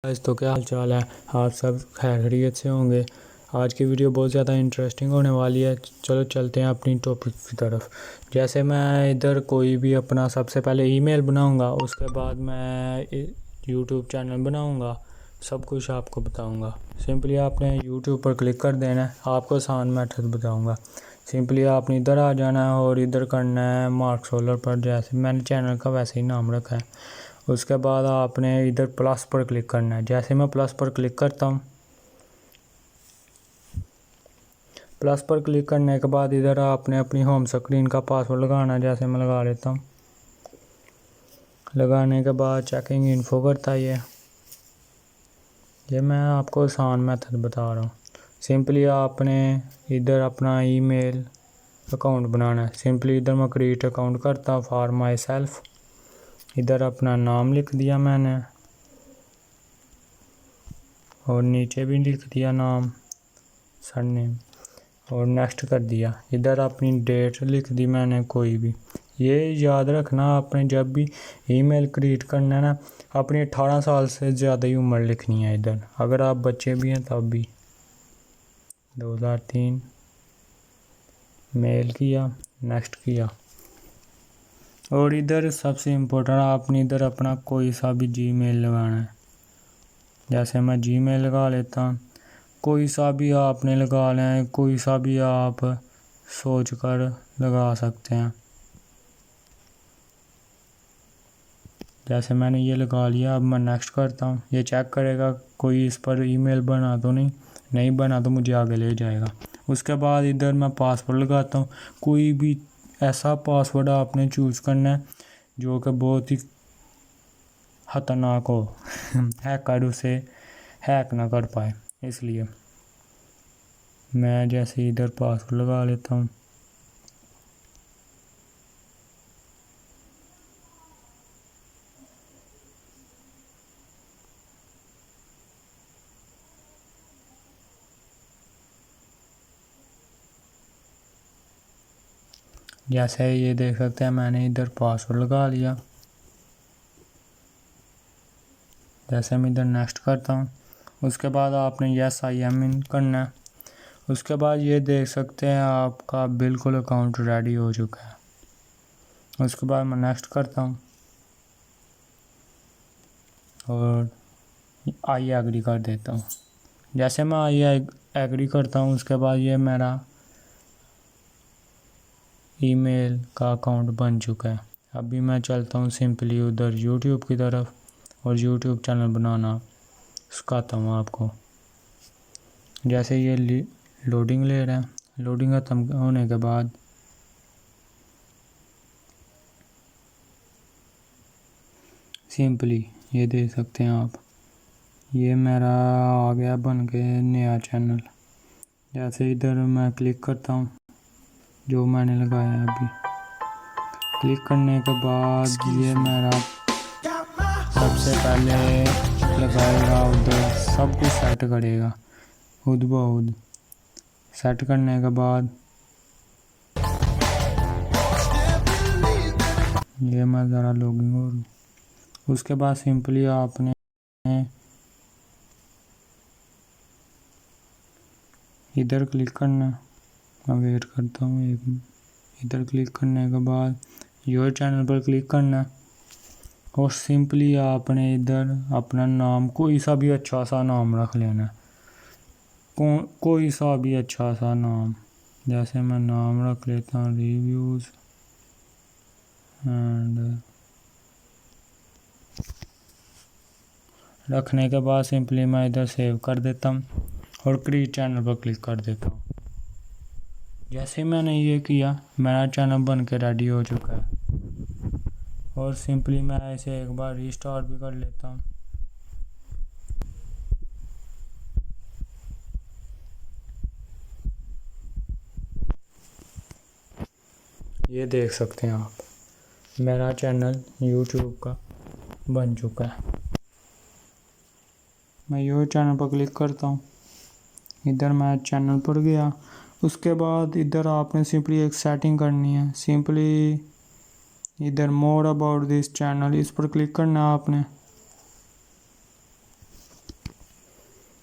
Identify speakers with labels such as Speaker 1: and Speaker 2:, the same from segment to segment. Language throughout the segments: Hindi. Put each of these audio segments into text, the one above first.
Speaker 1: गाइस, तो क्या हाल चाल है। आप सब खैरियत से होंगे। आज की वीडियो बहुत ज़्यादा इंटरेस्टिंग होने वाली है। चलो चलते हैं अपनी टॉपिक की तरफ। जैसे मैं इधर कोई भी अपना सबसे पहले ईमेल बनाऊंगा, उसके बाद मैं यूट्यूब चैनल बनाऊंगा, सब कुछ आपको बताऊंगा। सिंपली आपने यूट्यूब पर क्लिक कर देना है। आपको आसान मेथड बताऊंगा। सिंपली आपने इधर आ जाना है और इधर करना है मार्क सोलर पर, जैसे मैंने चैनल का वैसे ही नाम रखा है। उसके बाद आपने इधर प्लस पर क्लिक करना है। जैसे मैं प्लस पर क्लिक करता हूँ, प्लस पर क्लिक करने के बाद इधर आपने अपनी होम स्क्रीन का पासवर्ड लगाना है। जैसे मैं लगा लेता हूँ। लगाने के बाद चेकिंग इन्फो करता है ये मैं आपको आसान मेथड बता रहा हूँ। सिंपली आपने इधर अपना ईमेल अकाउंट बनाना है। सिंपली इधर मैं क्रिएट अकाउंट करता हूँ फॉर माई सेल्फ। इधर अपना नाम लिख दिया मैंने और नीचे भी लिख दिया नाम, सरनेम, और नेक्स्ट कर दिया। इधर अपनी डेट लिख दी मैंने कोई भी। ये याद रखना, आपने जब भी ईमेल क्रिएट करना है ना, अपनी 18 साल से ज़्यादा ही उम्र लिखनी है इधर। अगर आप बच्चे भी हैं तब भी 2003 मेल किया, नेक्स्ट किया। और इधर सबसे इम्पोर्टेंट, आपने इधर अपना कोई सा भी जीमेल लगाना है। जैसे मैं जीमेल लगा लेता हूँ। कोई सा भी आपने लगा लें है, कोई सा भी आप सोच कर लगा सकते हैं। जैसे मैंने ये लगा लिया। अब मैं नेक्स्ट करता हूँ। ये चेक करेगा कोई इस पर ईमेल बना तो नहीं बना तो मुझे आगे ले जाएगा। उसके बाद इधर मैं पासवर्ड लगाता हूँ। कोई भी ऐसा पासवर्ड आपने चूज़ करना है जो कि बहुत ही खतरनाक हो हैकर उसे हैक ना कर पाए। इसलिए मैं जैसे इधर पासवर्ड लगा लेता हूँ। जैसे ये देख सकते हैं मैंने इधर पासवर्ड लगा लिया। जैसे मैं इधर नेक्स्ट करता हूँ। उसके बाद आपने यस आई एम इन करना है। उसके बाद ये देख सकते हैं आपका बिल्कुल अकाउंट रेडी हो चुका है। उसके बाद मैं नेक्स्ट करता हूँ और आई एग्री कर देता हूँ। जैसे मैं आई एग्री करता हूँ, उसके बाद ये मेरा ईमेल का अकाउंट बन चुका है। अभी मैं चलता हूँ सिंपली उधर यूट्यूब की तरफ और यूट्यूब चैनल बनाना सिखाता हूँ आपको। जैसे ये लोडिंग ले रहा है। लोडिंग खत्म होने के बाद सिंपली ये देख सकते हैं आप, ये मेरा आ गया बन के नया चैनल। जैसे इधर मैं क्लिक करता हूँ जो मैंने लगाया है अभी। क्लिक करने के बाद ये मेरा सबसे पहले लगाएगा उधर, सब कुछ सेट करेगा खुद ब खुद। सेट करने के बाद ये मैं ज़रा लॉगिंग हो रही। उसके बाद सिंपली आपने इधर क्लिक करना। मैं वेट करता हूँ एक मिनट। इधर क्लिक करने के बाद योर चैनल पर क्लिक करना और सिंपली आपने इधर अपना नाम कोई सा भी अच्छा सा नाम रख लेना। कोई सा भी अच्छा सा नाम। जैसे मैं नाम रख लेता हूँ रिव्यूज़ एंड रखने के बाद सिंपली मैं इधर सेव कर देता हूँ और क्रिएट चैनल पर क्लिक कर देता हूँ। जैसे मैंने ये किया, मेरा चैनल बन के रेडी हो चुका है। और सिंपली मैं इसे एक बार रीस्टार्ट भी कर लेता हूँ। ये देख सकते हैं आप, मेरा चैनल यूट्यूब का बन चुका है। मैं योर चैनल पर क्लिक करता हूँ। इधर मैं चैनल पर गया। उसके बाद इधर आपने सिंपली एक सेटिंग करनी है। सिंपली इधर मोर अबाउट दिस चैनल, इस पर क्लिक करना है आपने।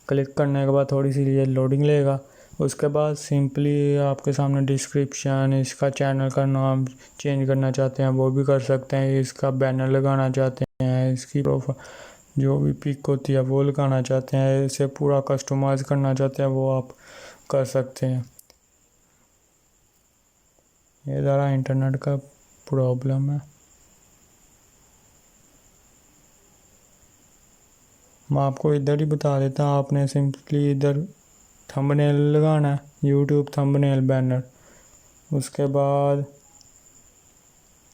Speaker 1: क्लिक करने के बाद थोड़ी सी ये लोडिंग लेगा। उसके बाद सिंपली आपके सामने डिस्क्रिप्शन, इसका चैनल का नाम चेंज करना चाहते हैं वो भी कर सकते हैं, इसका बैनर लगाना चाहते हैं, इसकी प्रोफाइल जो भी पिक होती है वो लगाना चाहते हैं, इसे पूरा कस्टमाइज करना चाहते हैं वो आप कर सकते हैं। ये ज़रा इंटरनेट का प्रॉब्लम है। मैं आपको इधर ही बता देता हूँ, आपने सिंपली इधर थंबनेल लगाना है, यूट्यूब थंबनेल बैनर। उसके बाद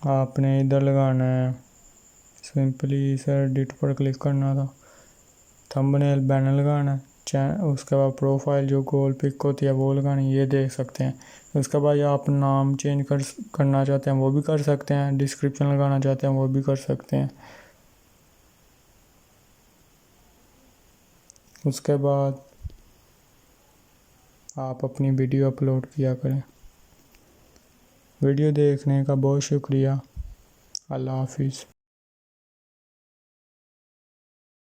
Speaker 1: आपने इधर लगाना है, सिंपली इस एडिट पर क्लिक करना था, थंबनेल बैनर लगाना है। उसके बाद प्रोफाइल जो गोल पिक होती है वो लगानी, ये देख सकते हैं। उसके बाद आप नाम चेंज करना चाहते हैं वो भी कर सकते हैं, डिस्क्रिप्शन लगाना चाहते हैं वो भी कर सकते हैं। उसके बाद आप अपनी वीडियो अपलोड किया करें। वीडियो देखने का बहुत शुक्रिया। अल्लाह हाफिज़।